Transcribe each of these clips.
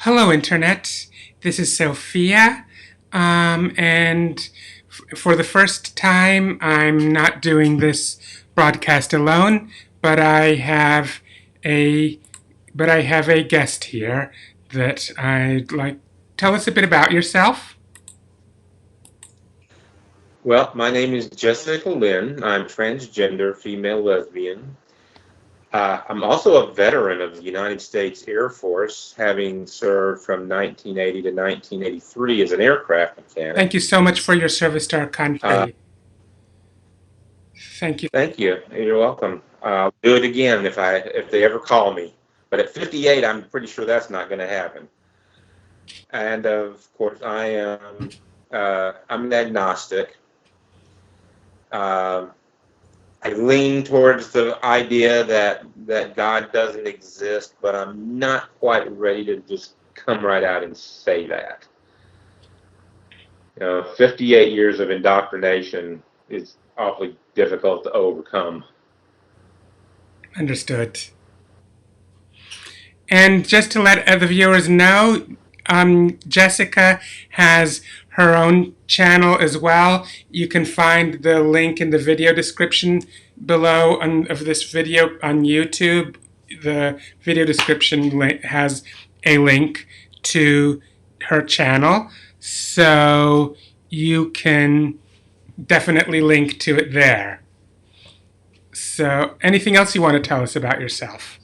Hello, Internet. This is Sophia, and for the first time, I'm not doing this broadcast alone, but I have a guest here that I'd like. Tell us a bit about yourself. Well, my name is Jessica Lynn. I'm transgender, female lesbian. I'm also a veteran of the United States Air Force, having served from 1980 to 1983 as an aircraft Thank mechanic. you so much for your service to our Uh, country. Thank you. Thank you. You're welcome. I'll do it again if they ever call me. But at 58, I'm pretty sure that's not going to happen. And of course, I'm an agnostic. Um I lean towards the idea that God doesn't exist, but I'm not quite ready to just come right out and say that. 58 years of indoctrination is awfully difficult to overcome. Understood. And just to let other viewers know, Jessica has her own channel as well. You can find the link in the video description below of this video on YouTube. The video description has a link to her channel, so you can definitely link to it there. So, anything else you want to tell us about yourself?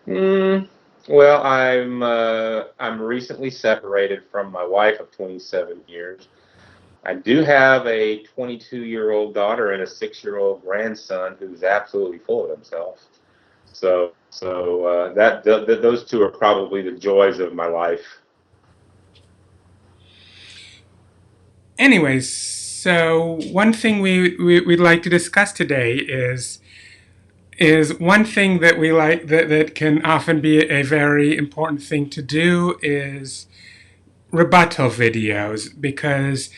Mm, well, I'm recently separated from my wife of 27 years. I do have a 22-year-old daughter and a 6-year-old grandson who's absolutely full of himself. So those two are probably the joys of my life. Anyways, so one thing we'd like to discuss today is one thing that we like that can often be a very important thing to do is rebuttal videos, because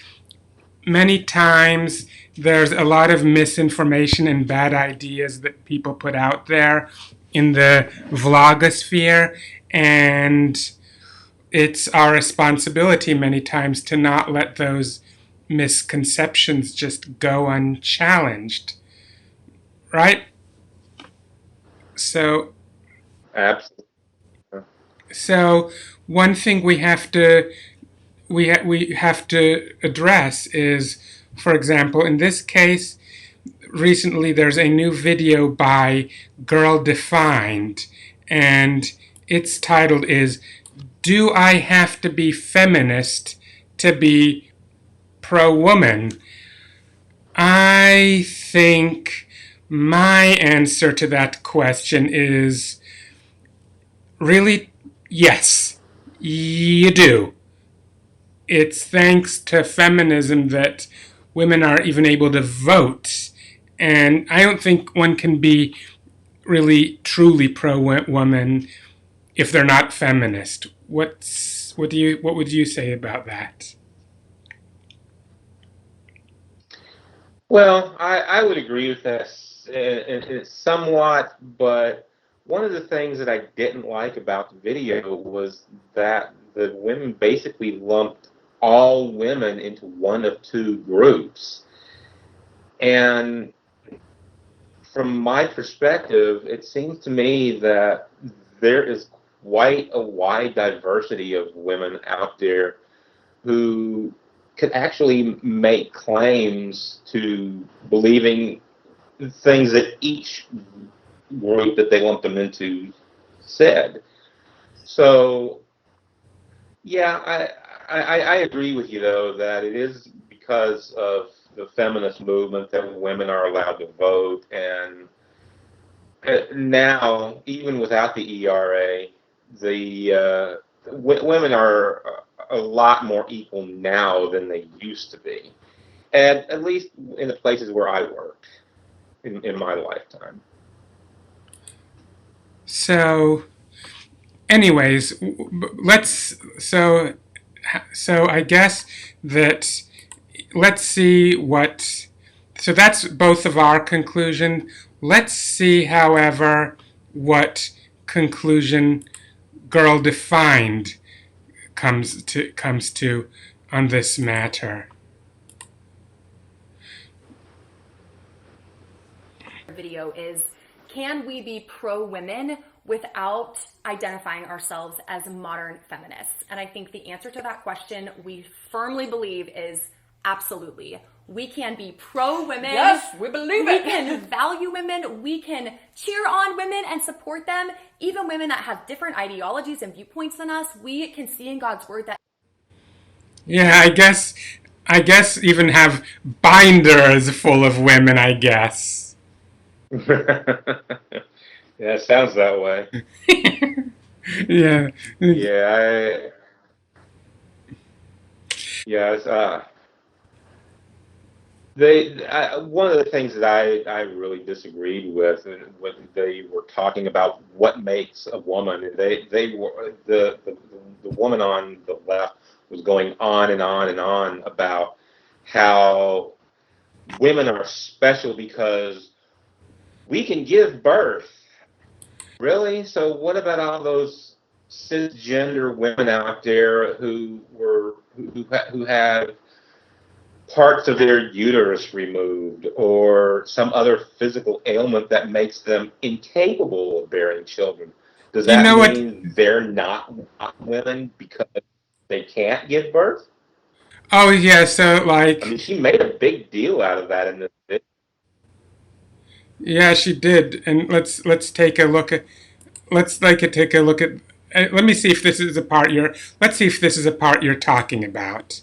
many times there's a lot of misinformation and bad ideas that people put out there in the vlogosphere, and it's our responsibility many times to not let those misconceptions just go unchallenged, right? So, Absolutely. so one thing we have to address is, for example, in this case, recently there's a new video by Girl Defined, and its title is "Do I Have to Be Feminist to Be Pro-Woman?" I think my answer to that question is really yes, you do. It's thanks to feminism that women are even able to vote. And I don't think one can be really truly pro woman if they're not feminist. What would you say about that? Well, I would agree with that somewhat, but one of the things that I didn't like about the video was that the women basically lumped all women into one of two groups. And from my perspective, it seems to me that there is quite a wide diversity of women out there who could actually make claims to believing things that each group that they lump them into said. So, yeah, I agree with you, though, that it is because of the feminist movement that women are allowed to vote. And now, even without the ERA, women are a lot more equal now than they used to be, and at least in the places where I worked in my lifetime. So, anyways, let's so I guess that let's see what. So that's both of our conclusion. Let's see, however, what conclusion Girl Defined comes to on this matter? Video is, can we be pro-women without identifying ourselves as modern feminists? And I think the answer to that question, we firmly believe, is absolutely. We can be pro-women. Yes, we believe it. We can value women. We can cheer on women and support them. Even women that have different ideologies and viewpoints than us, we can see in God's word that. Yeah, I guess even have binders full of women, I guess. Yeah, it sounds that way. Yeah. Yeah, it's, one of the things that I really disagreed with when they were talking about what makes a woman, they were the woman on the left was going on and on and on about how women are special because we can give birth. Really? So what about all those cisgender women out there who have parts of their uterus removed or some other physical ailment that makes them incapable of bearing children? Does You that know what? mean they're not women because they can't give birth? Oh yeah, so I mean, like, she made a big deal out of that in this video. yeah, she did. And let's take a look at take a look at. Let me see if this is a part you're. Let's see if this is a part you're talking about.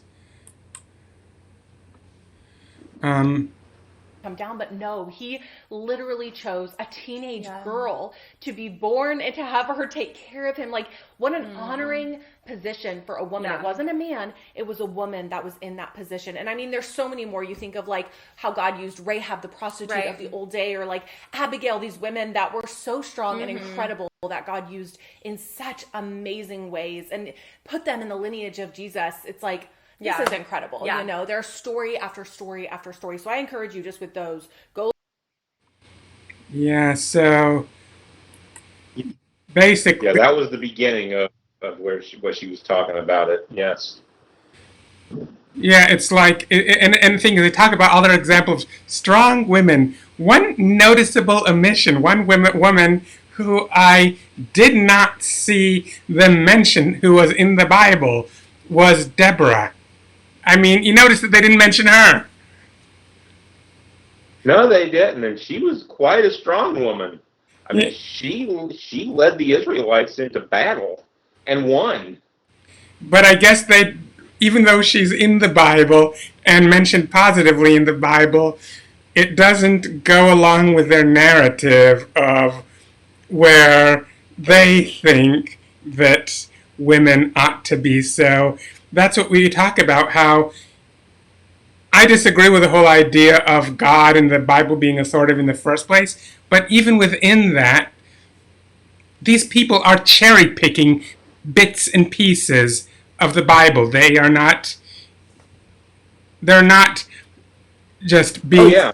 Come down, but no, he literally chose a teenage girl to be born and to have her take care of him. Like, what an honoring position for a woman. It wasn't a man, it was a woman that was in that position. And I mean, there's so many more. You think of like how God used Rahab the prostitute of the old day, or like Abigail, these women that were so strong and incredible that God used in such amazing ways and put them in the lineage of Jesus. It's like, this is incredible. You know, there's story after story after story. So I encourage you, just with those, go. Yeah. So basically, Yeah, that was the beginning of what she was talking about it. Yes. yeah, it's like, and things they talk about other examples of strong women. One noticeable omission, one woman who I did not see them mention, who was in the Bible, was Deborah. I mean, you notice that they didn't mention her. No, they didn't, and she was quite a strong woman. I mean, Yeah, she led the Israelites into battle and won. but I guess they, even though she's in the Bible and mentioned positively in the Bible, it doesn't go along with their narrative of where they think that women ought to be. So that's what we talk about, how I disagree with the whole idea of God and the Bible being authoritative in the first place. But even within that, these people are cherry picking bits and pieces of the Bible. They're not just Oh being, yeah,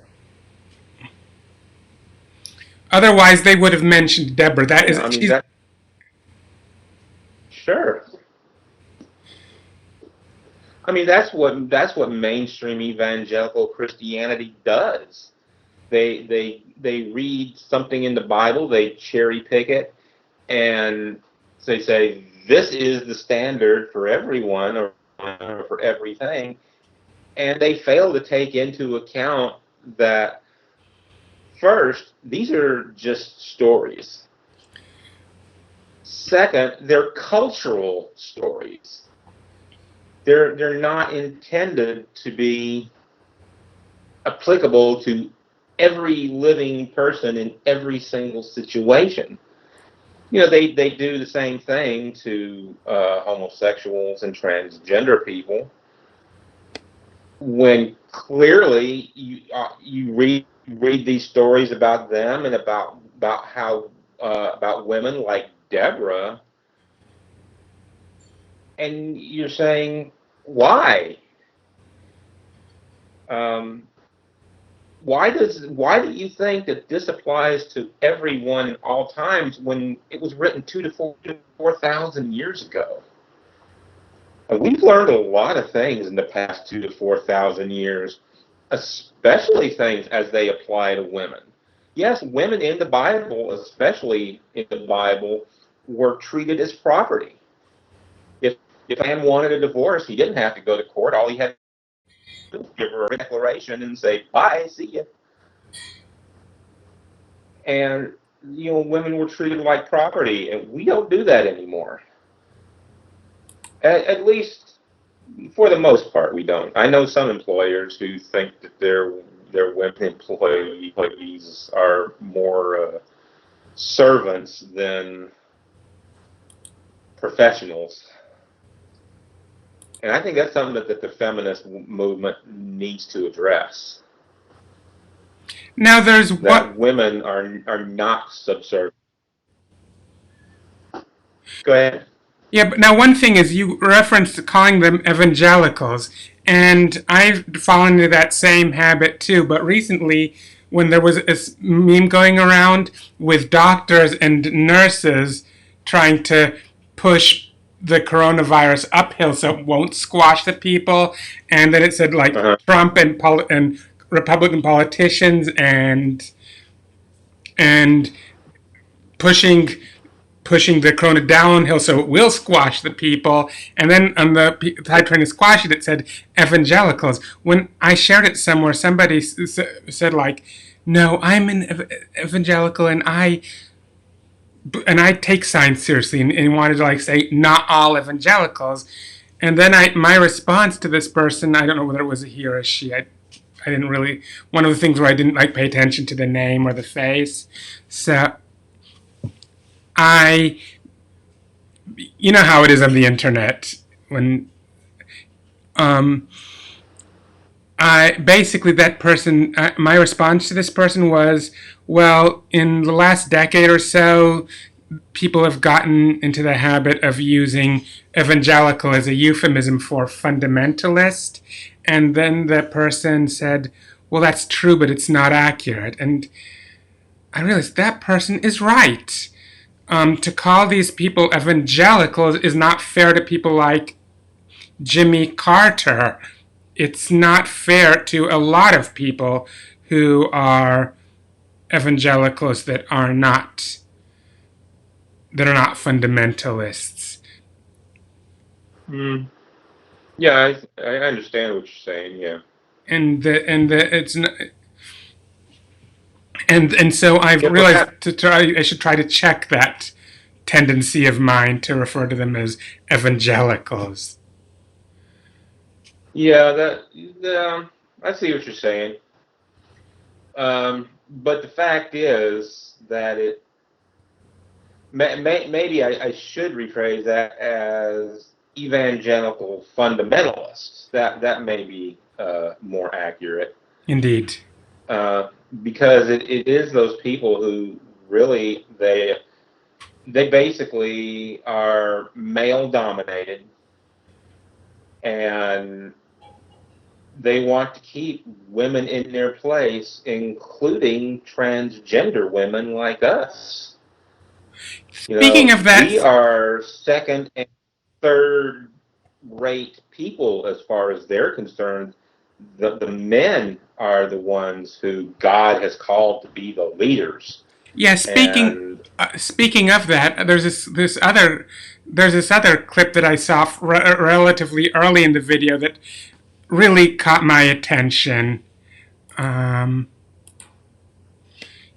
otherwise they would have mentioned Deborah. That yeah. is, I mean she's, that. Sure. I mean that's what mainstream evangelical Christianity does. They read something in the Bible, they cherry pick it, and they say this is the standard for everyone or for everything, and they fail to take into account that first, these are just stories. Second, they're cultural stories. They're not intended to be applicable to every living person in every single situation. You know, they do the same thing to homosexuals and transgender people when clearly you read these stories about them and about how about women like Deborah, and you're saying why? Um, why do you think that this applies to everyone in all times when it was written 2 to 4,000 years ago? And we've learned a lot of things in the past 2 to 4,000 years, especially things as they apply to women. Yes, women in the Bible, especially in the Bible, were treated as property. If a man wanted a divorce, he didn't have to go to court. All he had to do was give her a declaration and say, "Bye, see ya." And women were treated like property, and we don't do that anymore. At least for the most part, we don't. I know some employers who think that their women employees are more servants than professionals. And I think that's something that the feminist movement needs to address. Now there's that women are not subservient. Go ahead. Yeah, but now one thing is you referenced calling them evangelicals, and I've fallen into that same habit too. But recently, when there was a meme going around with doctors and nurses trying to push the coronavirus uphill so it won't squash the people, and then it said like Trump and Republican politicians and pushing the corona downhill so it will squash the people, and then on the side trying to squash it, it said evangelicals. When I shared it somewhere, somebody said like, "No, I'm an evangelical, and I take science seriously," and wanted to like say not all evangelicals. And then my response to this person, I don't know whether it was a he or a she. I didn't really. One of the things where I didn't like pay attention to the name or the face, so. You know how it is on the internet when basically that person, my response to this person was, well, in the last decade or so, people have gotten into the habit of using evangelical as a euphemism for fundamentalist, and then the person said, well, that's true, but it's not accurate, and I realized that person is right. To call these people evangelicals is not fair to people like Jimmy Carter. It's not fair to a lot of people who are evangelicals that are not fundamentalists. Yeah, I understand what you're saying. Yeah, it's not. And so I've realized I should try to check that tendency of mine to refer to them as evangelicals. Yeah, I see what you're saying. But the fact is that maybe I should rephrase that as evangelical fundamentalists. That may be more accurate. Indeed. Because it is those people who really they basically are male dominated, and they want to keep women in their place, including transgender women like us. Speaking of that, we are second and third rate people as far as they're concerned. The men are the ones who God has called to be the leaders. Yeah, speaking of that, there's this other clip that I saw relatively early in the video that really caught my attention.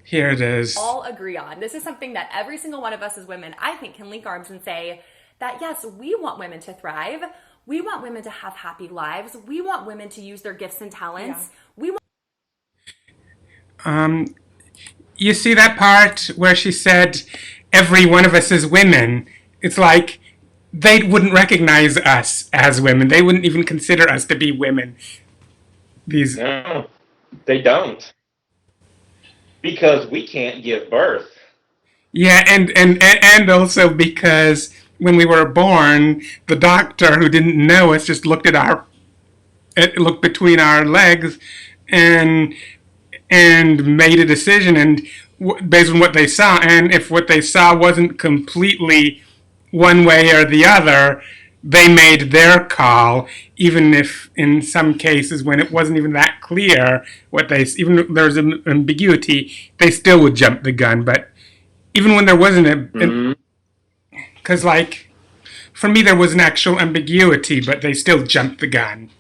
Here it is. All agree on. This is something that every single one of us as women, I think, can link arms and say that yes, we want women to thrive. We want women to have happy lives. We want women to use their gifts and talents. Yeah. You see that part where she said, every one of us is women? It's like they wouldn't recognize us as women. They wouldn't even consider us to be women. No, they don't. Because we can't give birth. Yeah, and also because when we were born, the doctor who didn't know us just looked between our legs and and made a decision, and based on what they saw, and if what they saw wasn't completely one way or the other, they made their call, even if in some cases when it wasn't even that clear what they, even if there was an ambiguity, they still would jump the gun. But even when there wasn't because like for me there was an actual ambiguity, but they still jumped the gun.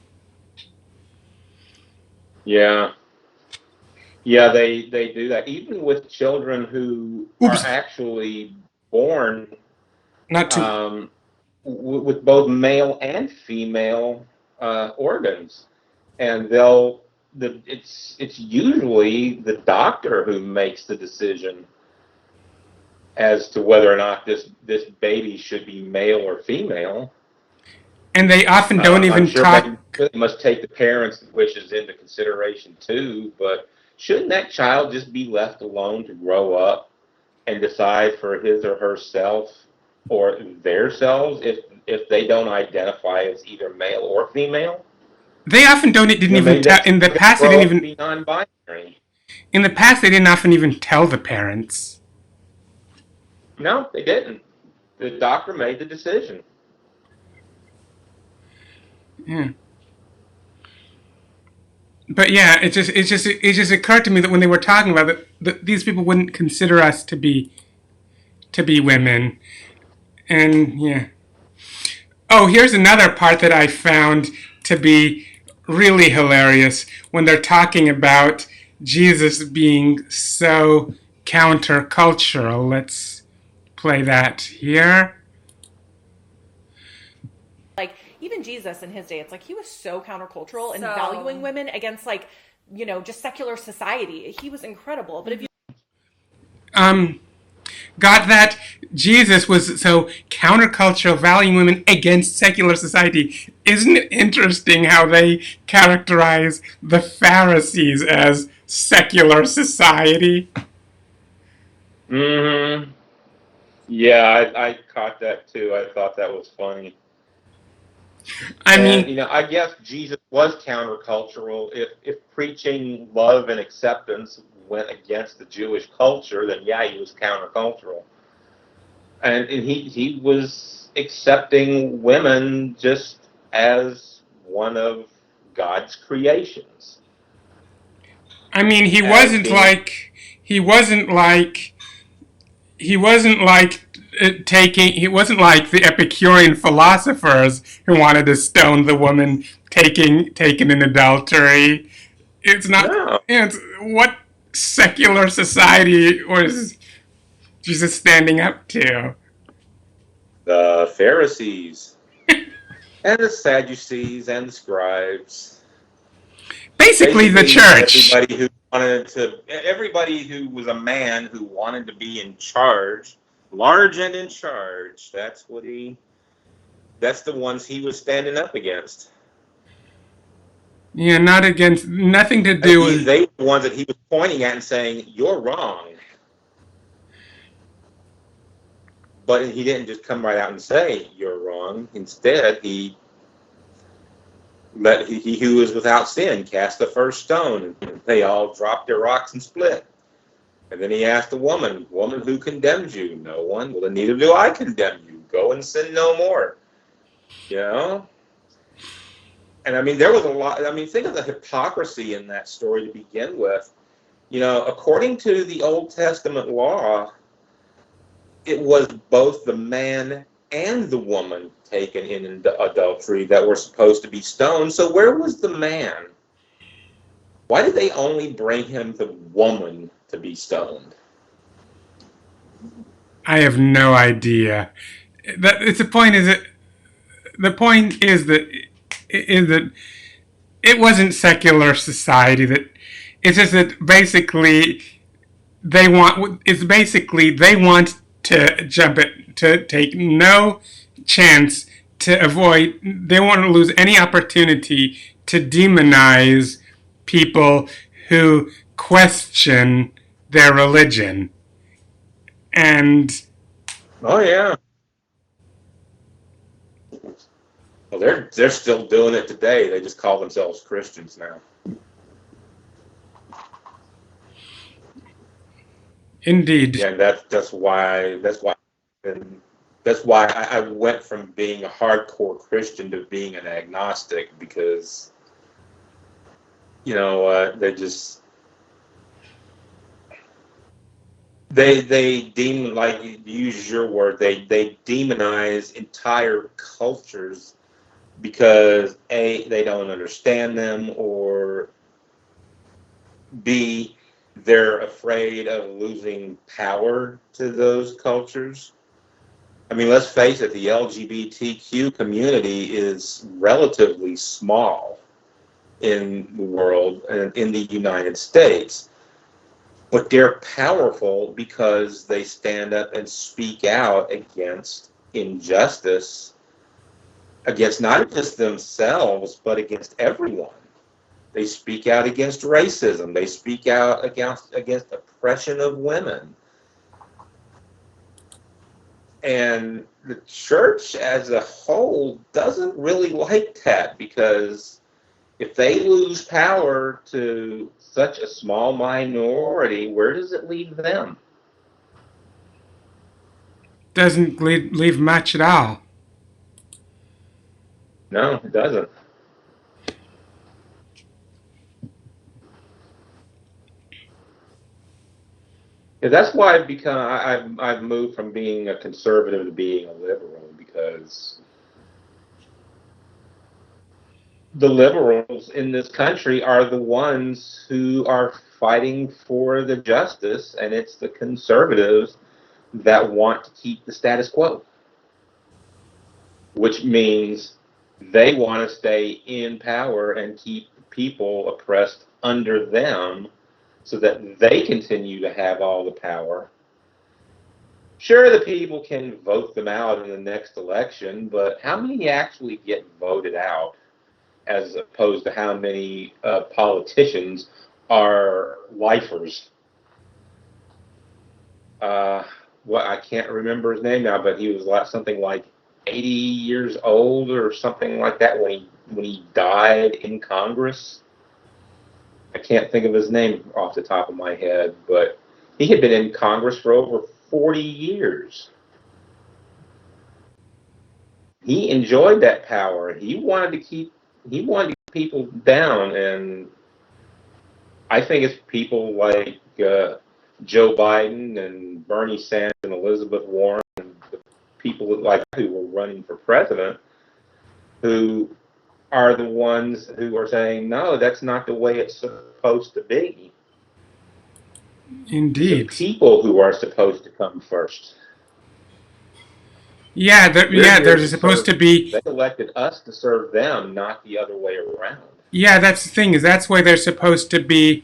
Yeah. Yeah, they do that. Even with children who are Oops, actually born not too. with both male and female organs, and it's usually the doctor who makes the decision as to whether or not this baby should be male or female. And they often don't I'm even sure talk. they must take the parents' wishes into consideration too, but shouldn't that child just be left alone to grow up and decide for his or herself or their selves if they don't identify as either male or female? They often don't. It didn't even Maybe tell. they In the should past, they grow didn't up to even. be non-binary. In the past, they didn't often even tell the parents. No, they didn't. The doctor made the decision. Yeah. But yeah, it just occurred to me that when they were talking about it, that these people wouldn't consider us to be women, and yeah. Oh, here's another part that I found to be really hilarious when they're talking about Jesus being so countercultural. Let's play that here. Like, even Jesus in his day, it's like he was so countercultural and So- valuing women against, like, just secular society. He was incredible. But if you Got that? Jesus was so countercultural, valuing women against secular society. Isn't it interesting how they characterize the Pharisees as secular society? Mm-hmm. Yeah, I caught that too. I thought that was funny. I And mean, I guess Jesus was countercultural. If preaching love and acceptance went against the Jewish culture, then yeah, he was countercultural. And he was accepting women just as one of God's creations. I mean, he As wasn't being like he wasn't like he wasn't like taking. He wasn't like the Epicurean philosophers who wanted to stone the woman taken in adultery. It's not. no. It's what secular society was Jesus standing up to? The Pharisees and the Sadducees and the scribes. Basically, the church. Everybody who was a man who wanted to be in charge, large and in charge. That's the ones he was standing up against. Yeah, not against. Nothing to do with. They were the ones that he was pointing at and saying, "You're wrong." But he didn't just come right out and say, "You're wrong." Instead, he let he who was without sin cast the first stone, and they all dropped their rocks and split. And then he asked the woman, "Woman, who condemns you?" "No one." "Well, then neither do I condemn you. Go and sin no more." You know? And I mean, there was a lot. I mean, think of the hypocrisy in that story to begin with. According to the Old Testament law, it was both the man and the woman taken in adultery that were supposed to be stoned. So where was the man? Why did they only bring him the woman to be stoned? I have no idea. The point is that it wasn't secular society. That it's just that basically they want. It's basically they want to jump it, to take no chance, to avoid. They want to lose any opportunity to demonize people who question their religion. And Oh yeah. Well, they're still doing it today. They just call themselves Christians now. Indeed. Yeah, and and that's why I went from being a hardcore Christian to being an agnostic, because they just they demon, like you use your word, they demonize entire cultures because A, they don't understand them, or B, they're afraid of losing power to those cultures. I mean, let's face it, the LGBTQ community is relatively small in the world and in the United States, but they're powerful because they stand up and speak out against injustice, against not just themselves, but against everyone. They speak out against racism. They speak out against oppression of women. And the church as a whole doesn't really like that, because if they lose power to such a small minority, where does it leave them? Doesn't leave much at all. No, it doesn't. Yeah, that's why I've moved from being a conservative to being a liberal, because the liberals in this country are the ones who are fighting for the justice, and it's the conservatives that want to keep the status quo, which means they want to stay in power and keep people oppressed under them so that they continue to have all the power. Sure, the people can vote them out in the next election, but how many actually get voted out, as opposed to how many politicians are lifers? Well, I can't remember his name now, but he was something like 80 years old or something like that when he died in Congress. I can't think of his name off the top of my head, but he had been in Congress for over 40 years. He enjoyed that power. He wanted to keep people down, and I think it's people like Joe Biden and Bernie Sanders and Elizabeth Warren and the people like who were running for president who are the ones who are saying, no, that's not the way it's supposed to be. It's the Indeed. people who are supposed to come first. Yeah, there's supposed to be. They elected us to serve them, not the other way around. Yeah, that's the thing, is that's why they're supposed to be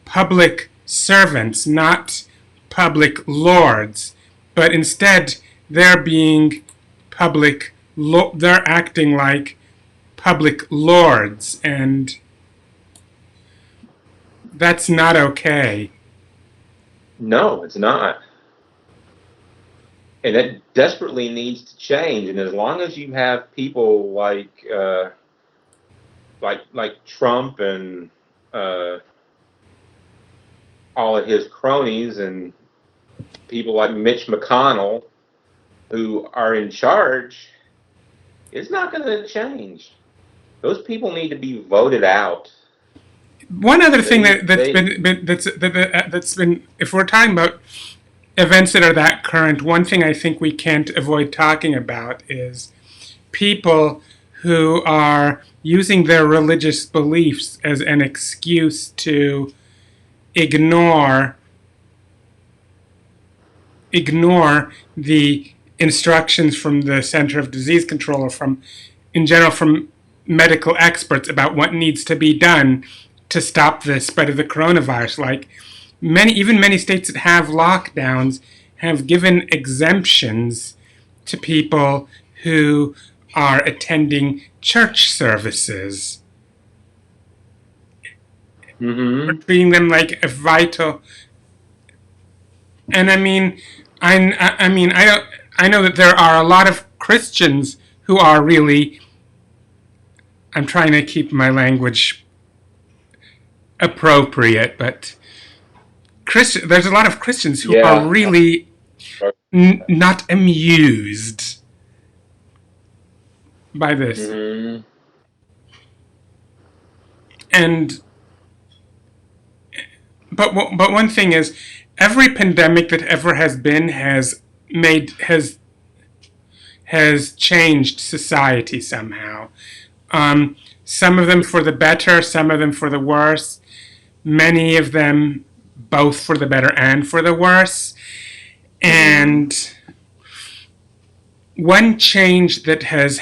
public servants, not public lords. But instead, they're being they're acting like public lords, and that's not okay. No, it's not. And it desperately needs to change. And as long as you have people like Trump and all of his cronies and people like Mitch McConnell who are in charge, it's not going to change. Those people need to be voted out. One other thing that's been, if we're talking about events that are that current, one thing I think we can't avoid talking about is people who are using their religious beliefs as an excuse to ignore the instructions from the Center of Disease Control, or in general from medical experts about what needs to be done to stop the spread of the coronavirus. Like many states that have lockdowns have given exemptions to people who are attending church services, treating them like a vital. And I mean, I know that there are a lot of Christians who are really. I'm trying to keep my language appropriate, but There's a lot of Christians who are Yeah. really not amused by this. Mm-hmm. And but one thing is, every pandemic that ever has been has changed society somehow. Some of them for the better, some of them for the worse. Many of them both for the better and for the worse. And one change that has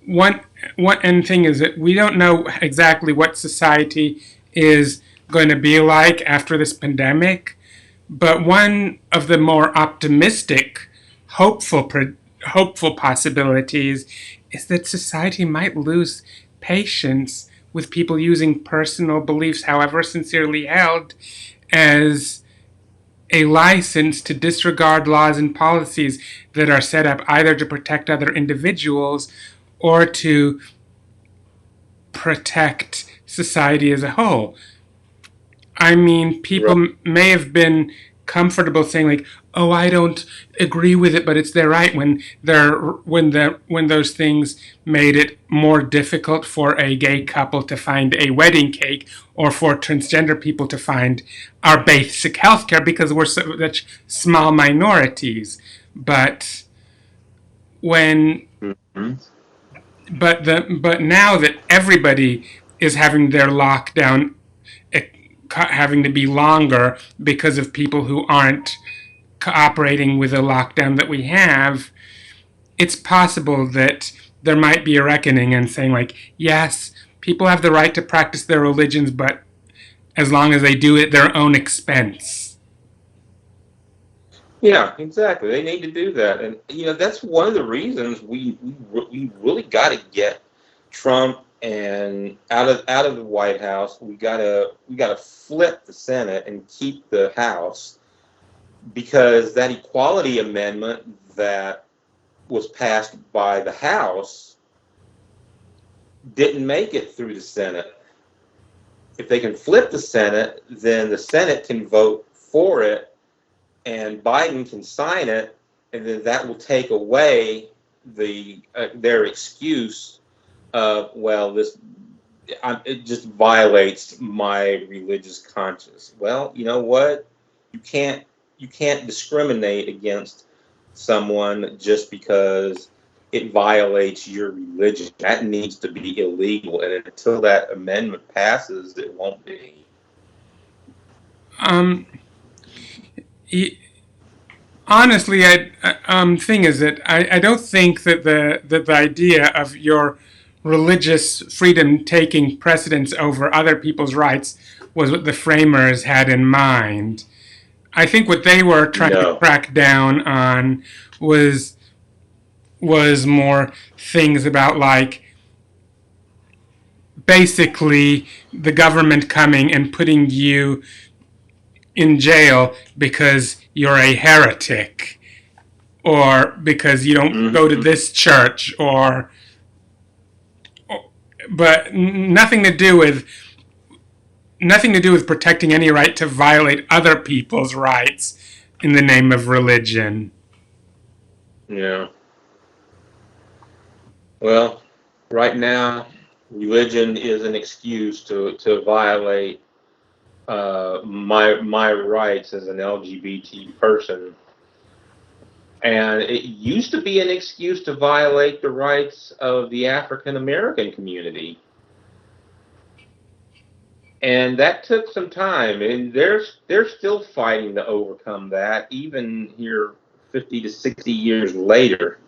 one thing is that we don't know exactly what society is going to be like after this pandemic, but one of the more optimistic, hopeful possibilities is that society might lose patience with people using personal beliefs, however sincerely held, as a license to disregard laws and policies that are set up either to protect other individuals or to protect society as a whole. I mean, people may have been comfortable saying like, "Oh, I don't agree with it, but it's their right." When those things made it more difficult for a gay couple to find a wedding cake, or for transgender people to find our basic health care because we're such small minorities. But when but now that everybody is having their lockdown having to be longer because of people who aren't cooperating with the lockdown that we have, it's possible that there might be a reckoning and saying like, yes, people have the right to practice their religions, but as long as they do it at their own expense. Yeah, exactly. They need to do that, and that's one of the reasons we really got to get Trump and out of the White House. We gotta flip the Senate and keep the House, because that equality amendment that was passed by the House didn't make it through the Senate. If they can flip the Senate, then the Senate can vote for it, and Biden can sign it, and then that will take away their excuse of, well, it just violates my religious conscience. Well, you know what? You can't discriminate against someone just because it violates your religion. That needs to be illegal, and until that amendment passes, it won't be. Honestly, thing is that I don't think that the idea of your religious freedom taking precedence over other people's rights was what the framers had in mind. I think what they were trying to crack down on was more things about, like, basically the government coming and putting you in jail because you're a heretic, or because you don't go to this church, but nothing to do with protecting any right to violate other people's rights in the name of religion. Yeah. Well, right now, religion is an excuse to violate my rights as an LGBT person. And it used to be an excuse to violate the rights of the African American community. And that took some time, and they're still fighting to overcome that, even here 50 to 60 years later.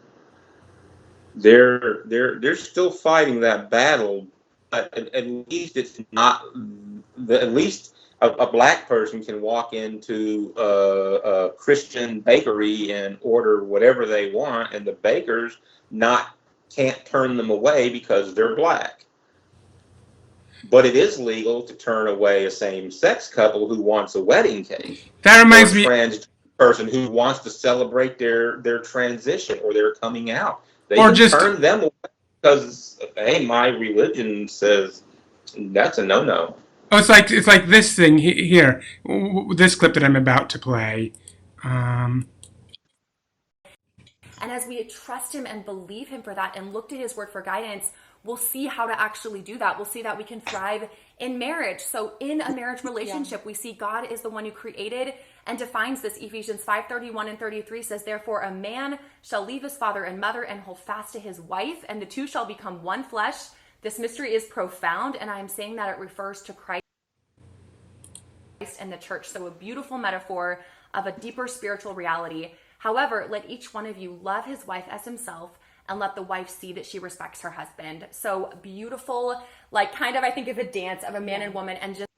They're still fighting that battle, but at least it's not at least a black person can walk into a Christian bakery and order whatever they want, and the bakers can't turn them away because they're black. But it is legal to turn away a same-sex couple who wants a wedding cake. That reminds me, or a trans person who wants to celebrate their transition or their coming out. They can turn them away because, hey, my religion says that's a no-no. Oh, it's like this thing here. This clip that I'm about to play. And as we trust him and believe him for that and look to his word for guidance, we'll see how to actually do that. We'll see that we can thrive in marriage. So in a marriage relationship, we see God is the one who created and defines this. Ephesians 5:31 and 33 says, therefore a man shall leave his father and mother and hold fast to his wife, and the two shall become one flesh. This mystery is profound, and I am saying that it refers to Christ and the church. So a beautiful metaphor of a deeper spiritual reality. However, let each one of you love his wife as himself, and let the wife see that she respects her husband. So beautiful, like kind of, I think of a dance of a man and woman, and just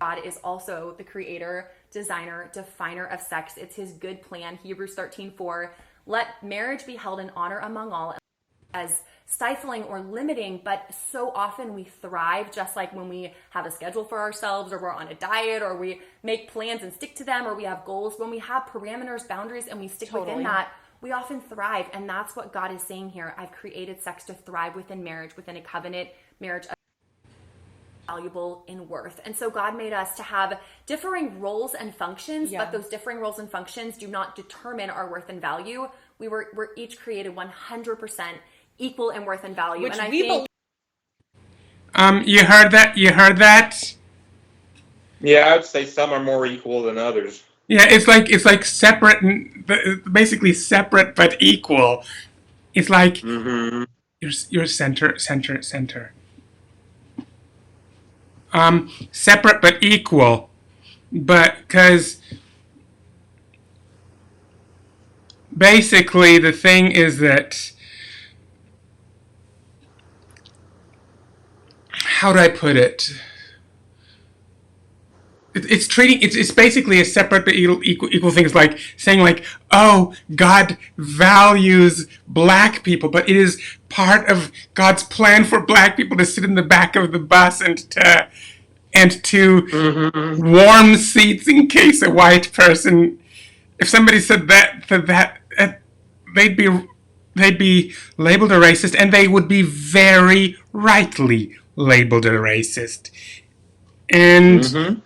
God is also the creator, designer, definer of sex. It's his good plan. Hebrews 13:4. Let marriage be held in honor among all, as stifling or limiting, but so often we thrive, just like when we have a schedule for ourselves, or we're on a diet, or we make plans and stick to them, or we have goals. When we have parameters, boundaries, and we stick within that, we often thrive. And that's what God is saying here. I've created sex to thrive within marriage, within a covenant marriage, valuable in worth. And so God made us to have differing roles and functions, but those differing roles and functions do not determine our worth and value. We're each created 100% equal in worth and value. Which and I think you heard that? You heard that? Yeah, I would say some are more equal than others. Yeah, it's like separate, basically separate but equal. It's like your center. Separate but equal, but because basically the thing is that, how do I put it? It's basically a separate but equal thing. It's like saying like, oh, God values black people, but it is part of God's plan for black people to sit in the back of the bus and to warm seats in case a white person, if somebody said that they'd be labeled a racist, and they would be very rightly labeled a racist. And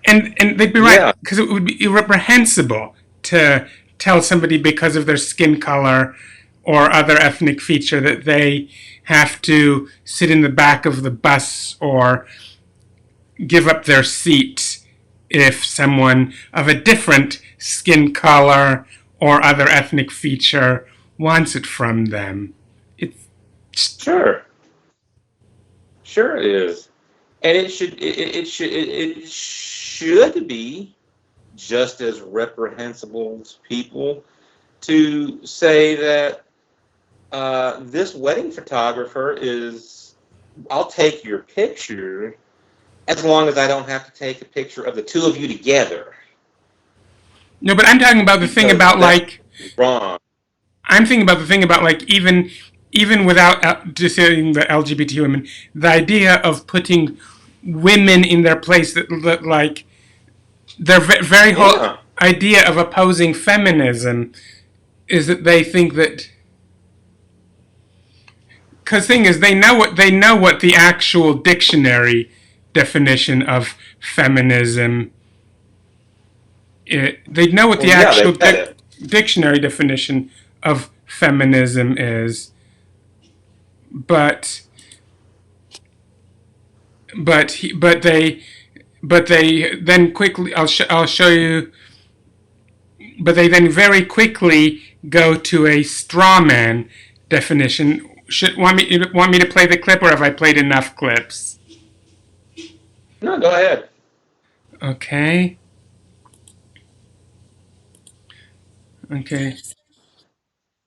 and they'd be right, because it would be irreprehensible to tell somebody because of their skin color or other ethnic feature that they have to sit in the back of the bus or give up their seat if someone of a different skin color or other ethnic feature wants it from them. It's Sure it is, and it should be just as reprehensible to people to say that this wedding photographer is, I'll take your picture as long as I don't have to take a picture of the two of you together. No, but I'm talking about the thing about like wrong. I'm thinking about the thing about like even without just saying the LGBT women, the idea of putting women in their place, that like their very whole idea of opposing feminism is that they think that, because the thing is they know what the actual dictionary definition of feminism they know what the actual dictionary definition of feminism is, but they then quickly, I'll show you, but they then very quickly go to a straw man definition. Want me to play the clip, or have I played enough clips? No, go ahead. Okay.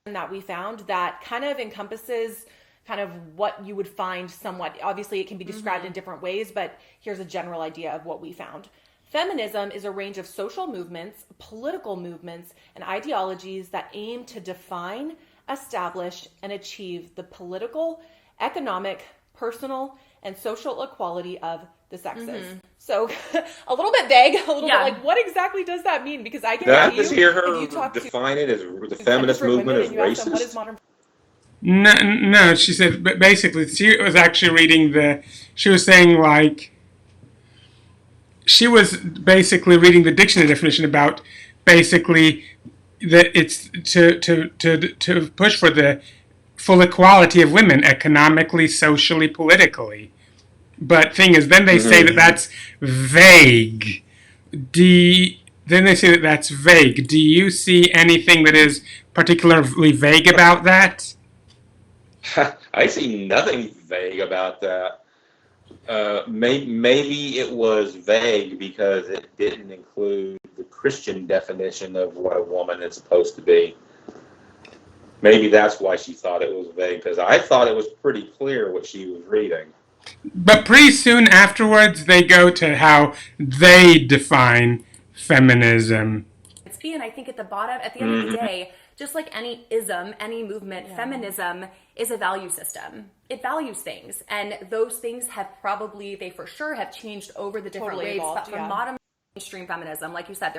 That we found that kind of encompasses kind of what you would find somewhat. Obviously, it can be described in different ways, but here's a general idea of what we found. Feminism is a range of social movements, political movements, and ideologies that aim to define, establish, and achieve the political, economic, personal, and social equality of the sexes. So a little bit vague, a little bit like, what exactly does that mean? Because I can just hear her define it as the feminist movement as racist. No, no, she said, but basically, she was actually she was saying, like, she was basically reading the dictionary definition about basically that it's to push for the full equality of women economically, socially, politically. But thing is, then they say that that's vague. Then they say that that's vague. Do you see anything that is particularly vague about that? I see nothing vague about that. Maybe it was vague because it didn't include the Christian definition of what a woman is supposed to be. Maybe that's why she thought it was vague, because I thought it was pretty clear what she was reading. But pretty soon afterwards, they go to how they define feminism. And I think at the end of the day, just like any ism, any movement, feminism is a value system. It values things, and those things they for sure have changed over the different waves. But for modern mainstream feminism, like you said,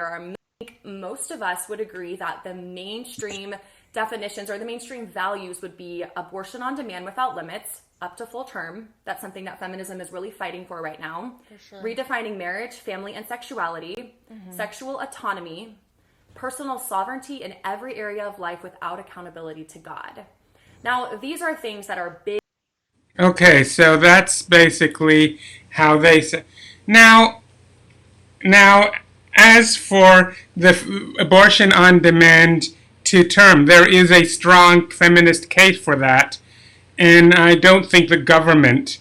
most of us would agree that the mainstream definitions or the mainstream values would be abortion on demand without limits, up to full term. That's something that feminism is really fighting for right now. For sure. Redefining marriage, family, and sexuality, sexual autonomy, personal sovereignty in every area of life without accountability to God. Now, these are things that are big. Okay, so that's basically how they say. Now, as for the abortion on demand to term, there is a strong feminist case for that, and I don't think the government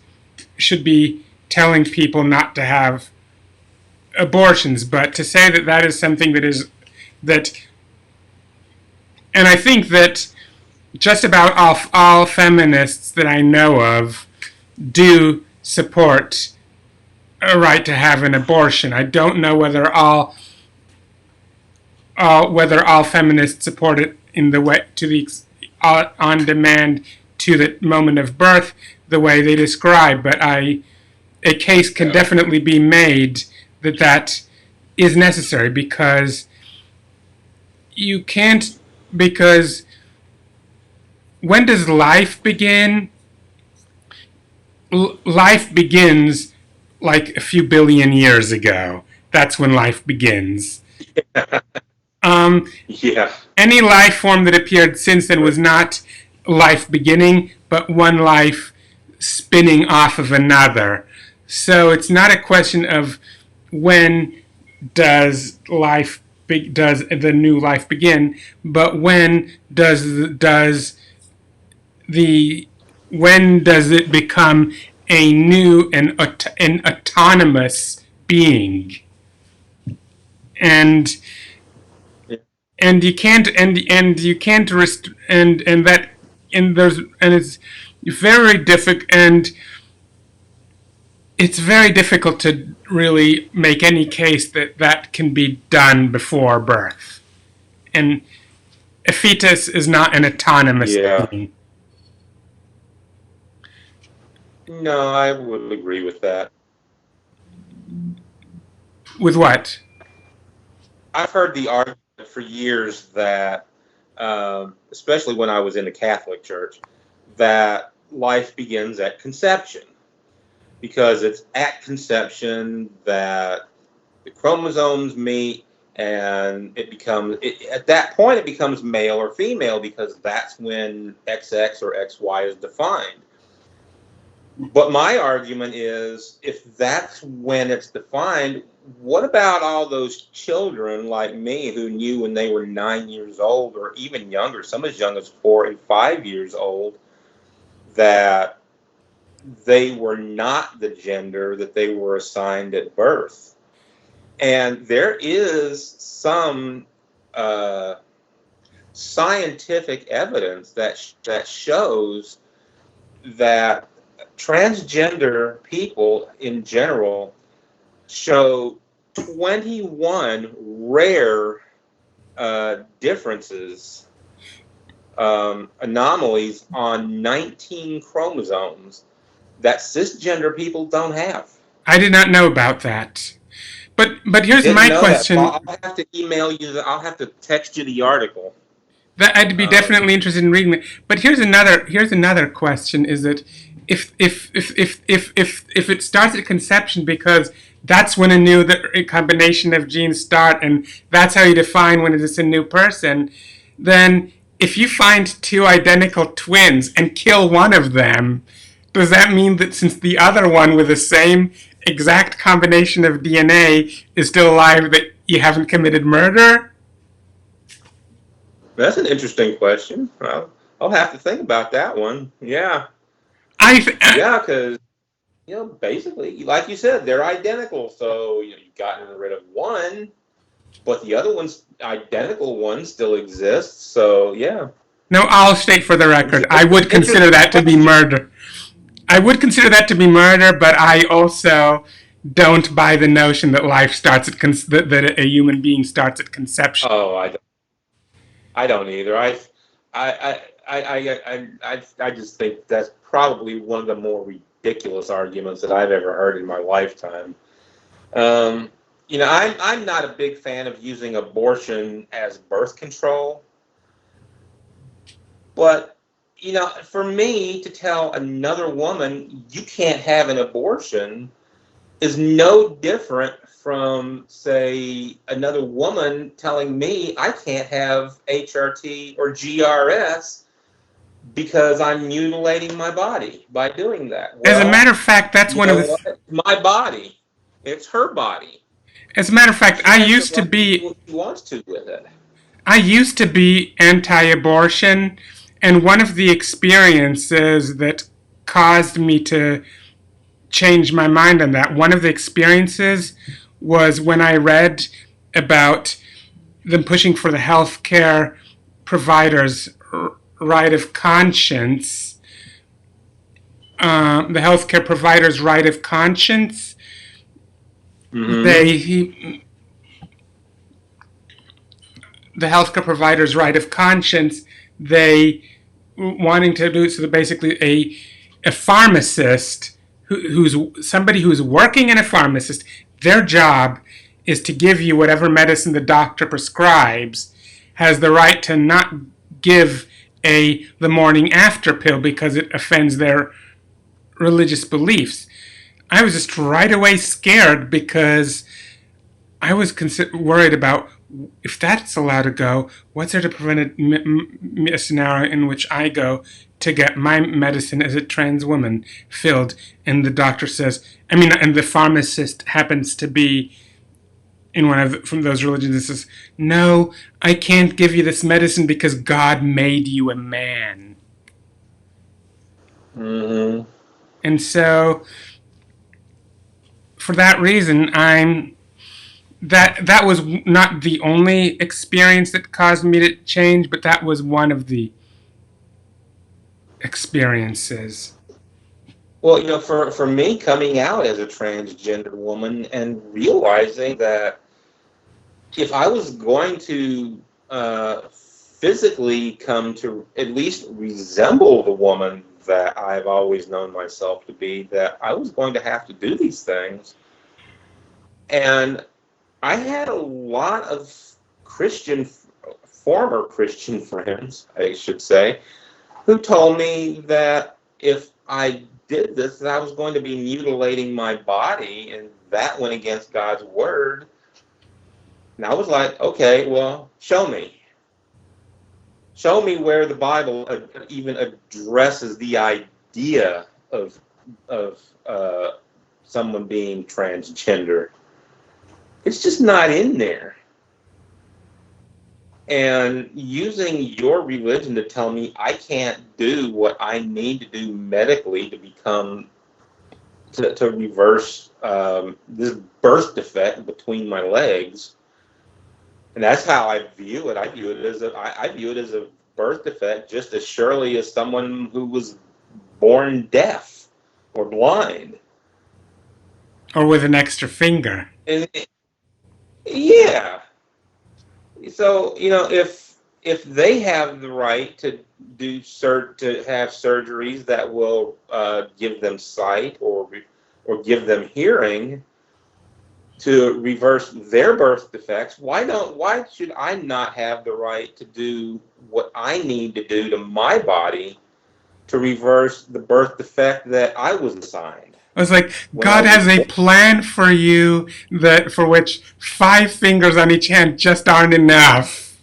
should be telling people not to have abortions, but to say that that is something and I think that just about all feminists that I know of do support a right to have an abortion. I don't know whether all feminists support it in the way on demand to the moment of birth the way they describe, but a case can definitely be made that is necessary because when does life begin? Life begins like a few billion years ago. That's when life begins. Any life form that appeared since then was not life beginning, but one life spinning off of another. So it's not a question of when does the new life begin, but when does it become a new and an autonomous being? And you can't it's very difficult, and it's very difficult to really make any case that can be done before birth. And a fetus is not an autonomous being. No, I would agree with that. With what? I've heard the argument for years that, especially when I was in the Catholic Church, that life begins at conception. Because it's at conception that the chromosomes meet, and at that point it becomes male or female, because that's when XX or XY is defined. But my argument is, if that's when it's defined, what about all those children like me who knew when they were 9 years old, or even younger, some as young as 4 and 5 years old, that they were not the gender that they were assigned at birth? And there is some scientific evidence that shows that transgender people in general show 21 rare differences, anomalies on 19 chromosomes that cisgender people don't have. I did not know about that. But here's my question. I'll have to email you. I'll have to text you the article. That I'd be definitely interested in reading it. But here's another question: is that if it starts at conception because that's when a combination of genes start, and that's how you define when it is a new person, then if you find two identical twins and kill one of them, does that mean that since the other one with the same exact combination of DNA is still alive, that you haven't committed murder? That's an interesting question. I'll have to think about that one. Yeah. Yeah, because, basically, like you said, they're identical. So, you've gotten rid of one, but the other one's identical one still exists. So, yeah. No, I'll state for the record, I would consider that to be murder. I would consider that to be murder, but I also don't buy the notion that life starts at that a human being starts at conception. Oh, I don't either. I just think that's probably one of the more ridiculous arguments that I've ever heard in my lifetime. I'm not a big fan of using abortion as birth control, but for me to tell another woman you can't have an abortion is no different from, say, another woman telling me I can't have HRT or GRS because I'm mutilating my body by doing that. As a matter of fact, that's one of the... My body. It's her body. As a matter of fact, I used to be... What she wants to with it. I used to be anti-abortion, and one of the experiences that caused me to change my mind on that, one of the experiences was when I read about them pushing for the healthcare providers' right of conscience. The healthcare providers' right of conscience. Mm-hmm. The healthcare providers' right of conscience. They wanting to do so. Basically, a pharmacist who's somebody who's working in a pharmacist. Their job is to give you whatever medicine the doctor prescribes, has the right to not give the morning after pill because it offends their religious beliefs. I was just right away scared because I was worried about if that's allowed to go, what's there to prevent a scenario in which I go to get my medicine as a trans woman filled, and the doctor says, and the pharmacist happens to be in from those religions and says, no, I can't give you this medicine because God made you a man. Mm-hmm. And so, for that reason, that was not the only experience that caused me to change, but that was one of the experiences. Well, for me, coming out as a transgender woman and realizing that if I was going to physically come to at least resemble the woman that I've always known myself to be, that I was going to have to do these things. And I had a lot of former Christian friends, I should say, who told me that if I did this, that I was going to be mutilating my body, and that went against God's word. And I was like, okay, well, show me. Show me where the Bible even addresses the idea of someone being transgender. It's just not in there. And using your religion to tell me I can't do what I need to do medically to become, to reverse this birth defect between my legs, and that's how I view it. I view it as a birth defect just as surely as someone who was born deaf or blind, or with an extra finger. Yeah. So, if they have the right to to have surgeries that will give them sight or give them hearing, to reverse their birth defects, why should I not have the right to do what I need to do to my body to reverse the birth defect that I was assigned? I was like, When I God has was a plan for you that for which 5 fingers on each hand just aren't enough.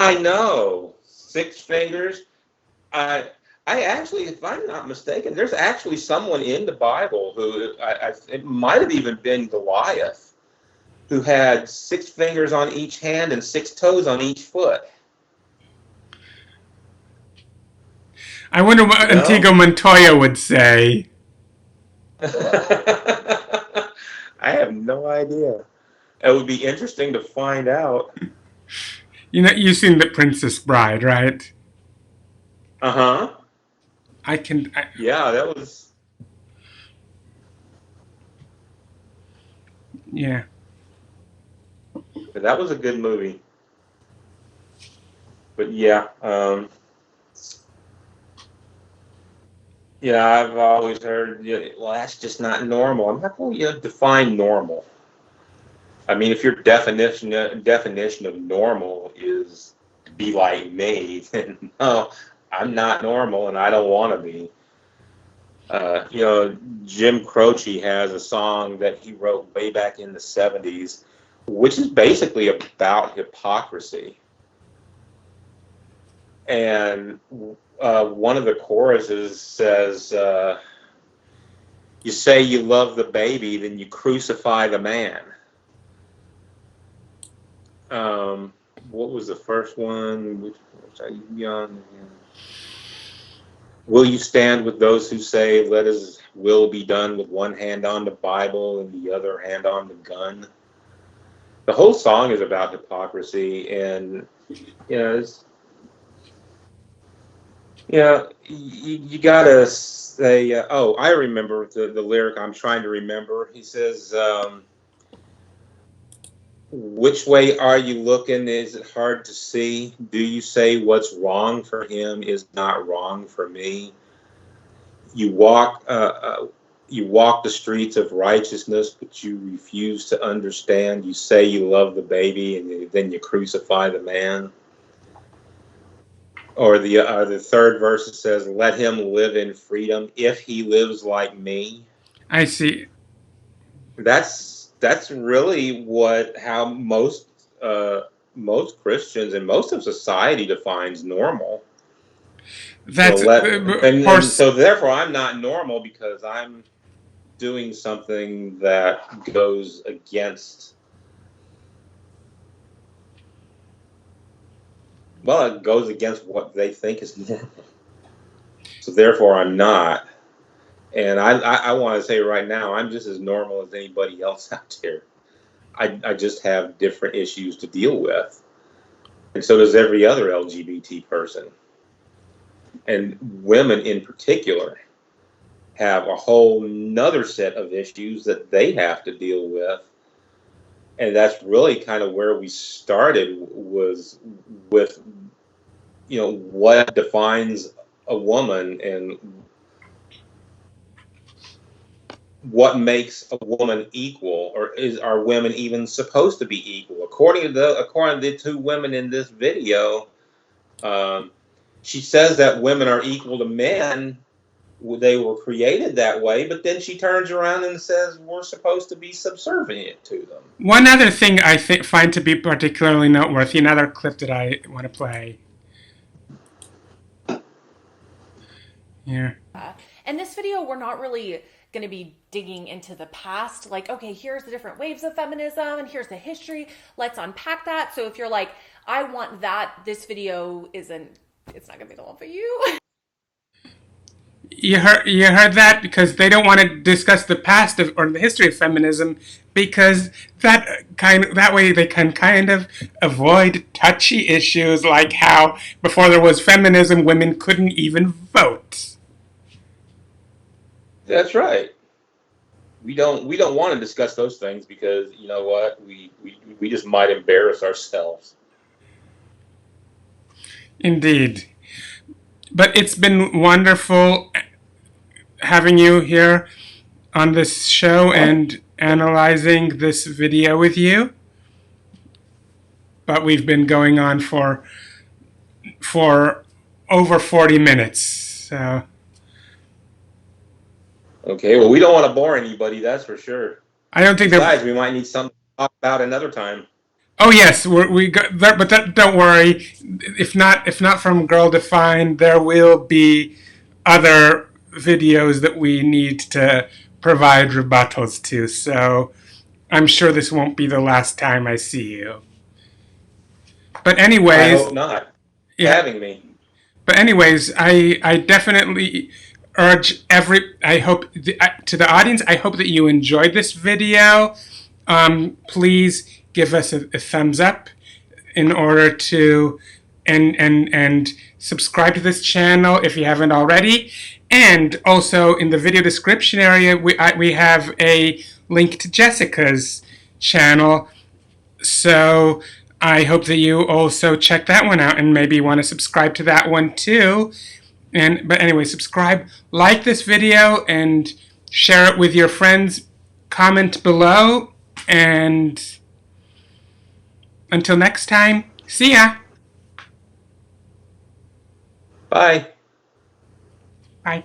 I know 6 fingers. I actually, if I'm not mistaken, there's actually someone in the Bible who it might have even been Goliath, who had 6 fingers on each hand and 6 toes on each foot. I wonder what Antigua Montoya would say. I have no idea. It would be interesting to find out. You know, you've seen The Princess Bride, right? Uh-huh. Yeah, that was... Yeah. That was a good movie. But yeah, yeah, I've always heard, well, that's just not normal. I'm like, well, define normal. I mean, if your definition of normal is to be like me, then no, I'm not normal and I don't want to be. Jim Croce has a song that he wrote way back in the 70s, which is basically about hypocrisy. And one of the choruses says, you say you love the baby, then you crucify the man. What was the first one? Which are you young? Will you stand with those who say, let his will be done with one hand on the Bible and the other hand on the gun? The whole song is about hypocrisy, and you gotta say, I remember the lyric I'm trying to remember. He says, which way are you looking? Is it hard to see? Do you say what's wrong for him is not wrong for me? You walk the streets of righteousness, but you refuse to understand. You say you love the baby, and then you crucify the man. Or the third verse says, let him live in freedom if he lives like me. I see. That's really how most Christians and most of society defines normal. That's and so therefore I'm not normal because I'm doing something that goes against, it goes against what they think is normal. So therefore I'm not. And I want to say right now, I'm just as normal as anybody else out there. I just have different issues to deal with. And so does every other LGBT person. And women in particular have a whole nother set of issues that they have to deal with. And that's really kind of where we started, was with, what defines a woman and what makes a woman equal, or are women even supposed to be equal? According to the 2 women in this video, she says that women are equal to men. They were created that way, but then she turns around and says we're supposed to be subservient to them. One other thing I find to be particularly noteworthy, another clip that I want to play. Yeah. In this video, we're not really going to be digging into the past, like, okay, here's the different waves of feminism and here's the history. Let's unpack that. So if you're like, I want that, this video it's not going to be the one for you. You heard that, because they don't want to discuss the past or the history of feminism, because that way they can kind of avoid touchy issues like how before there was feminism, women couldn't even vote. That's right. We don't want to discuss those things because you know what, we just might embarrass ourselves. Indeed. But it's been wonderful having you here on this show, and analyzing this video with you. But we've been going on for over 40 minutes. So. Okay, well, we don't want to bore anybody, that's for sure. I don't think Besides, we might need something to talk about another time. Oh yes, we got that, but don't worry. If not from Girl Defined, there will be other videos that we need to provide rebuttals to. So I'm sure this won't be the last time I see you. But anyways, I hope not. Having me. But anyways, I definitely urge I hope to the audience, I hope that you enjoyed this video. Please give us a thumbs up in order to and subscribe to this channel if you haven't already. And also in the video description area, we have a link to Jessica's channel. So I hope that you also check that one out and maybe want to subscribe to that one too. But anyway, subscribe, like this video, and share it with your friends. Comment below, and until next time, see ya. Bye. Bye.